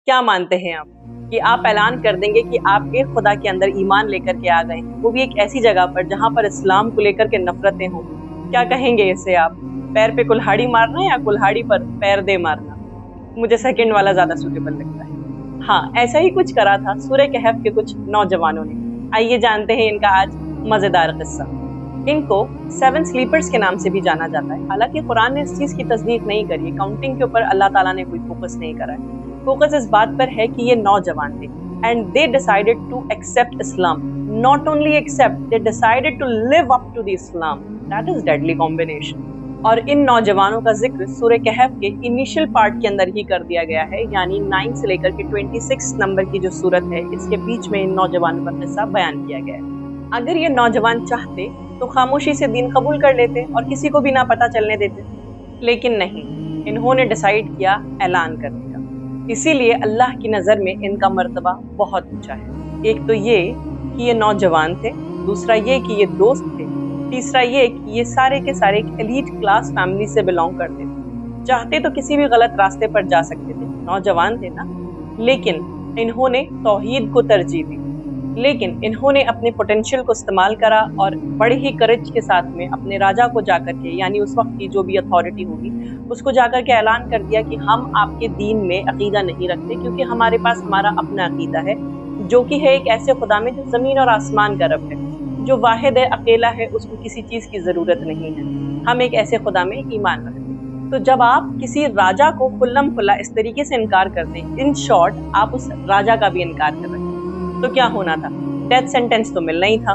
کیا مانتے ہیں آپ کہ آپ اعلان کر دیں گے کہ آپ ایک خدا کے اندر ایمان لے کر کے آ گئے ہیں، وہ بھی ایک ایسی جگہ پر جہاں پر اسلام کو لے کر کے نفرتیں ہوں؟ کیا کہیں گے اسے آپ؟ پیر پہ کلہاڑی مارنا یا کلہاڑی پر پیر دے مارنا؟ مجھے سیکنڈ والا زیادہ سوٹیبل لگتا ہے۔ ہاں، ایسا ہی کچھ کرا تھا سورہ کہف کے کچھ نوجوانوں نے۔ آئیے جانتے ہیں ان کا آج مزیدار قصہ۔ ان کو 7 سلیپرز کے نام سے بھی جانا جاتا ہے، حالانکہ قرآن نے اس چیز کی تصدیق نہیں کری ہے، کاؤنٹنگ کے اوپر اللہ تعالیٰ نے کوئی فوکس نہیں کرا ہے۔ فوکس اس بات پر ہے کہ یہ نوجوان تھے and they decided to accept Islam. Not only accept, they decided to live up to the Islam. That is deadly combination. اور ان نوجوانوں کا ذکر سورہ کہف کے انیشل پارٹ کے اندر ہی کر دیا گیا ہے، یعنی 9 سے لے کر کے 26 نمبر کی جو سورت ہے اس کے بیچ میں ان نوجوانوں کا قصہ بیان کیا گیا ہے۔ اگر یہ نوجوان چاہتے تو خاموشی سے دین قبول کر لیتے اور کسی کو بھی نہ پتہ چلنے دیتے، لیکن نہیں، انہوں نے ڈیسائیڈ کیا اعلان کرنے کا۔ اسی لیے اللہ کی نظر میں ان کا مرتبہ بہت اونچا ہے۔ ایک تو یہ کہ یہ نوجوان تھے، دوسرا یہ کہ یہ دوست تھے، تیسرا یہ کہ یہ سارے کے سارے ایک ایلیٹ کلاس فیملی سے بلونگ کرتے تھے۔ چاہتے تو کسی بھی غلط راستے پر جا سکتے تھے، نوجوان تھے نا، لیکن انہوں نے توحید کو ترجیح دی۔ لیکن انہوں نے اپنے پوٹینشیل کو استعمال کرا اور بڑے ہی کرج کے ساتھ میں اپنے راجا کو جا کر کے، یعنی اس وقت کی جو بھی اتھارٹی ہوگی، اس کو جا کر کے اعلان کر دیا کہ ہم آپ کے دین میں عقیدہ نہیں رکھتے، کیونکہ ہمارے پاس ہمارا اپنا عقیدہ ہے، جو کہ ہے ایک ایسے خدا میں جو زمین اور آسمان کا رب ہے، جو واحد ہے، اکیلا ہے، اس کو کسی چیز کی ضرورت نہیں ہے۔ ہم ایک ایسے خدا میں ایمان رکھتے ہیں۔ تو جب آپ کسی راجا کو کھلم کھلا اس طریقے سے انکار کرتے ہیں، ان شارٹ آپ اس راجا کا بھی انکار کر رہے ہیں، تو کیا ہونا تھا؟ ڈیتھ سینٹنس تو ملنا ہی تھا۔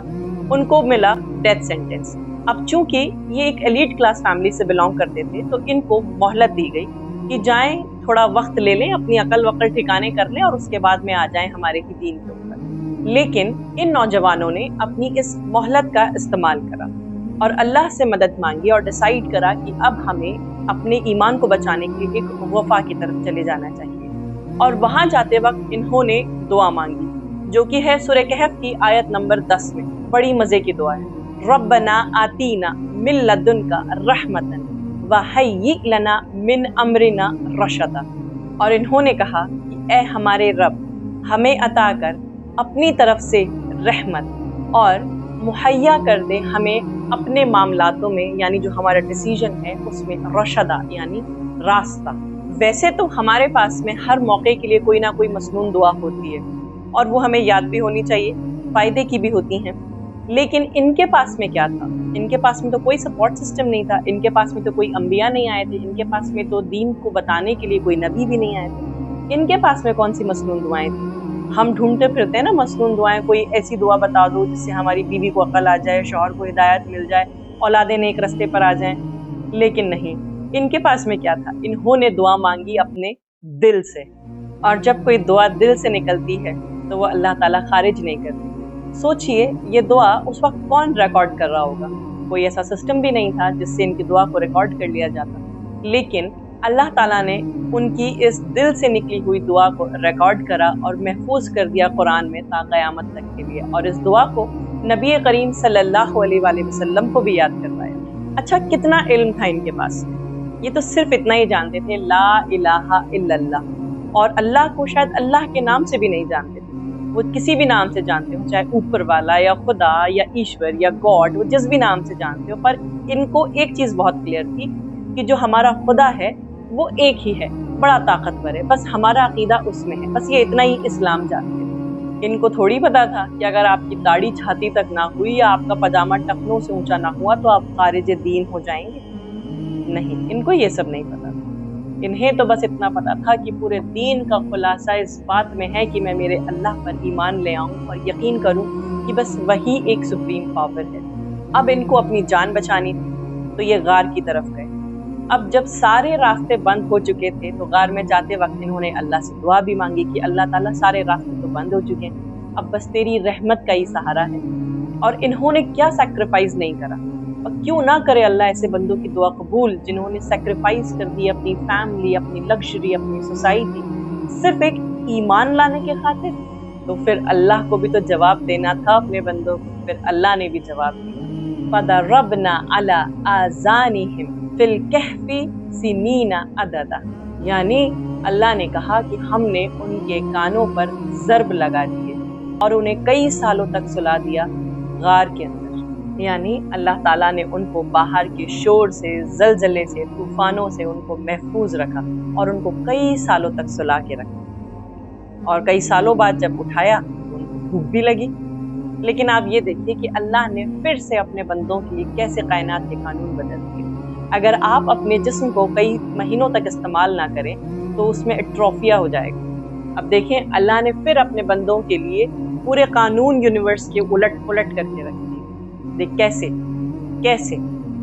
ان کو ملا ڈیتھ سینٹنس۔ اب چونکہ یہ ایک ایلیٹ کلاس فیملی سے بلونگ کرتے تھے تو ان کو مہلت دی گئی کہ جائیں، تھوڑا وقت لے لیں، اپنی عقل وقل ٹھکانے کر لیں اور اس کے بعد میں آ جائیں ہمارے ہی دین کے اوپر۔ لیکن ان نوجوانوں نے اپنی اس مہلت کا استعمال کرا اور اللہ سے مدد مانگی اور ڈیسائیڈ کرا کہ اب ہمیں اپنے ایمان کو بچانے کے لیے ایک وفا کی طرف چلے جانا چاہیے۔ اور وہاں جاتے وقت انہوں نے دعا مانگی، جو کہ ہے سورہ کہف کی آیت نمبر 10 میں۔ بڑی مزے کی دعا ہے، ربنا آتینا من لدنک رحمتا وہیئ لنا من امرنا رشدا۔ اور انہوں نے کہا کہ اے ہمارے رب، ہمیں عطا کر اپنی طرف سے رحمت اور مہیا کر دے ہمیں اپنے معاملاتوں میں، یعنی جو ہمارا ڈیسیژن ہے اس میں رشدا یعنی راستہ۔ ویسے تو ہمارے پاس میں ہر موقع کے لیے کوئی نہ کوئی مسنون دعا ہوتی ہے اور وہ ہمیں یاد بھی ہونی چاہیے، فائدے کی بھی ہوتی ہیں، لیکن ان کے پاس میں کیا تھا؟ ان کے پاس میں تو کوئی سپورٹ سسٹم نہیں تھا، ان کے پاس میں تو کوئی انبیاء نہیں آئے تھے، ان کے پاس میں تو دین کو بتانے کے لیے کوئی نبی بھی نہیں آئے تھے۔ ان کے پاس میں کون سی مسنون دعائیں تھیں؟ ہم ڈھونڈتے پھرتے ہیں نا مسنون دعائیں، کوئی ایسی دعا بتا دو جس سے ہماری بیوی کو عقل آ جائے، شوہر کو ہدایت مل جائے، اولادیں نیک رستے پر آ جائیں، لیکن نہیں۔ ان کے پاس میں کیا تھا؟ انہوں نے دعا مانگی اپنے دل سے، اور جب کوئی دعا دل سے نکلتی ہے تو وہ اللہ تعالیٰ خارج نہیں کرتی۔ سوچئے یہ دعا اس وقت کون ریکارڈ کر رہا ہوگا؟ کوئی ایسا سسٹم بھی نہیں تھا جس سے ان کی دعا کو ریکارڈ کر لیا جاتا، لیکن اللہ تعالیٰ نے ان کی اس دل سے نکلی ہوئی دعا کو ریکارڈ کرا اور محفوظ کر دیا قرآن میں تا قیامت تک کے لیے، اور اس دعا کو نبی کریم صلی اللہ علیہ وآلہ وسلم کو بھی یاد کروایا۔ اچھا، کتنا علم تھا ان کے پاس؟ یہ تو صرف اتنا ہی جانتے تھے، لا الہ الا اللہ، اور اللہ کو شاید اللہ کے نام سے بھی نہیں جانتے تھے، وہ کسی بھی نام سے جانتے ہو، چاہے اوپر والا یا خدا یا ایشور یا گاڈ، وہ جس بھی نام سے جانتے ہو، پر ان کو ایک چیز بہت کلیئر تھی کہ جو ہمارا خدا ہے وہ ایک ہی ہے، بڑا طاقتور ہے، بس ہمارا عقیدہ اس میں ہے، بس یہ اتنا ہی اسلام جانتے تھے۔ ان کو تھوڑی پتا تھا کہ اگر آپ کی داڑھی چھاتی تک نہ ہوئی یا آپ کا پاجامہ ٹخنوں سے اونچا نہ ہوا تو آپ خارج دین ہو جائیں گے۔ نہیں، ان کو یہ سب نہیں پتا تھا۔ انہیں تو بس اتنا پتا تھا کہ پورے دین کا خلاصہ اس بات میں ہے کہ میں میرے اللہ پر ایمان لے آؤں اور یقین کروں کہ بس وہی ایک سپریم پاور ہے۔ اب ان کو اپنی جان بچانی تھی تو یہ غار کی طرف گئے۔ اب جب سارے راستے بند ہو چکے تھے تو غار میں جاتے وقت انہوں نے اللہ سے دعا بھی مانگی کہ اللہ تعالیٰ سارے راستے تو بند ہو چکے ہیں، اب بس تیری رحمت کا ہی سہارا ہے۔ اور انہوں نے کیا سیکریفائز نہیں کرا، اور کیوں نہ کرے اللہ ایسے بندوں کی دعا قبول جنہوں نے سیکریفائز کر دی اپنی فیملی، اپنی لگژری، اپنی سوسائٹی، صرف ایک ایمان لانے کے خاطر۔ تو پھر اللہ کو بھی تو جواب دینا تھا اپنے بندوں کو، پھر اللہ نے بھی جواب دیا، فَضَرَبْنَا عَلَىٰ آذَانِهِمْ فِي الْكَهْفِ سِنِينَ عَدَدًا، یعنی اللہ نے کہا کہ ہم نے ان کے کانوں پر ضرب لگا دیے اور انہیں کئی سالوں تک سلا دیا غار کے اندر، یعنی اللہ تعالیٰ نے ان کو باہر کے شور سے، زلزلے سے، طوفانوں سے ان کو محفوظ رکھا اور ان کو کئی سالوں تک سلا کے رکھا، اور کئی سالوں بعد جب اٹھایا تو ان کو بھوک بھی لگی۔ لیکن آپ یہ دیکھیے کہ اللہ نے پھر سے اپنے بندوں کے لیے کیسے کائنات کے قانون بدل دیے۔ اگر آپ اپنے جسم کو کئی مہینوں تک استعمال نہ کریں تو اس میں ایٹروفیا ہو جائے گا۔ اب دیکھیں اللہ نے پھر اپنے بندوں کے لیے پورے قانون یونیورس کے الٹ پلٹ کر کے رکھ دیے۔ دیکھ کیسے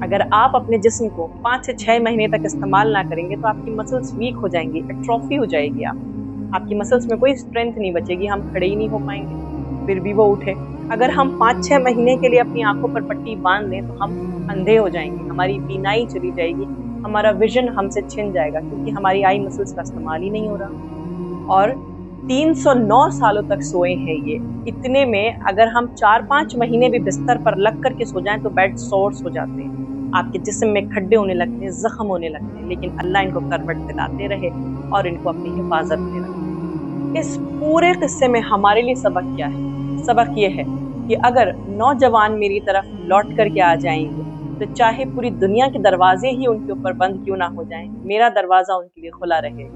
اگر آپ اپنے جسم کو 5 سے 6 مہینے تک استعمال نہ کریں گے تو آپ کی مسلز ویک ہو جائیں گی، ایٹروفی ہو جائے گی، آپ کی مسلز میں کوئی اسٹرینتھ نہیں بچے گی، ہم کھڑے ہی نہیں ہو پائیں گے، پھر بھی وہ اٹھے۔ اگر ہم 5-6 مہینے کے لیے اپنی آنکھوں پر پٹی باندھ دیں تو ہم اندھے ہو جائیں گے، ہماری بینائی چلی جائے گی، ہمارا ویژن ہم سے چھن جائے گا کیونکہ ہماری آئی مسلز کا استعمال ہی نہیں ہو رہا۔ اور 309 سالوں تک سوئے ہیں یہ، اتنے میں اگر ہم 4-5 مہینے بھی بستر پر لگ کر کے سو جائیں تو بیڈ سورس ہو جاتے ہیں، آپ کے جسم میں کھڈے ہونے لگتے ہیں، زخم ہونے لگتے ہیں، لیکن اللہ ان کو کروٹ دلاتے رہے اور ان کو اپنی حفاظت میں رکھے۔ اس پورے قصے میں ہمارے لیے سبق کیا ہے؟ سبق یہ ہے کہ اگر نوجوان میری طرف لوٹ کر کے آ جائیں گے تو چاہے پوری دنیا کے دروازے ہی ان کے اوپر بند کیوں نہ ہو جائیں، میرا دروازہ ان کے لیے کھلا رہے۔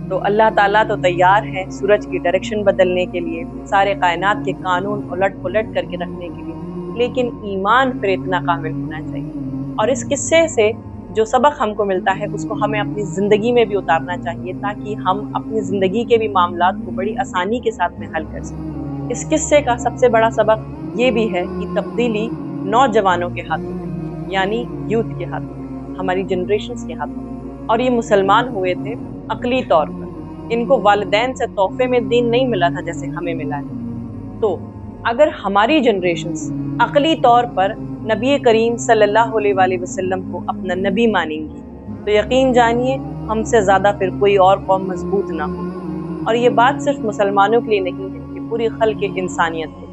تو اللہ تعالیٰ تو تیار ہے سورج کی ڈائریکشن بدلنے کے لیے، سارے کائنات کے قانون الٹ پلٹ کر کے رکھنے کے لیے، لیکن ایمان پھر اتنا کامل ہونا چاہیے۔ اور اس قصے سے جو سبق ہم کو ملتا ہے اس کو ہمیں اپنی زندگی میں بھی اتارنا چاہیے تاکہ ہم اپنی زندگی کے بھی معاملات کو بڑی آسانی کے ساتھ میں حل کر سکیں۔ اس قصے کا سب سے بڑا سبق یہ بھی ہے کہ تبدیلی نوجوانوں کے ہاتھوں میں، یعنی یوتھ کے ہاتھوں میں، ہماری جنریشنز کے ہاتھوں میں۔ اور یہ مسلمان ہوئے تھے عقلی طور پر، ان کو والدین سے تحفے میں دین نہیں ملا تھا جیسے ہمیں ملا ہے۔ تو اگر ہماری جنریشنز عقلی طور پر نبی کریم صلی اللہ علیہ وآلہ وسلم کو اپنا نبی مانیں گی تو یقین جانیے ہم سے زیادہ پھر کوئی اور قوم مضبوط نہ ہو۔ اور یہ بات صرف مسلمانوں کے لیے نہیں ہے، یہ پوری خلق انسانیت کے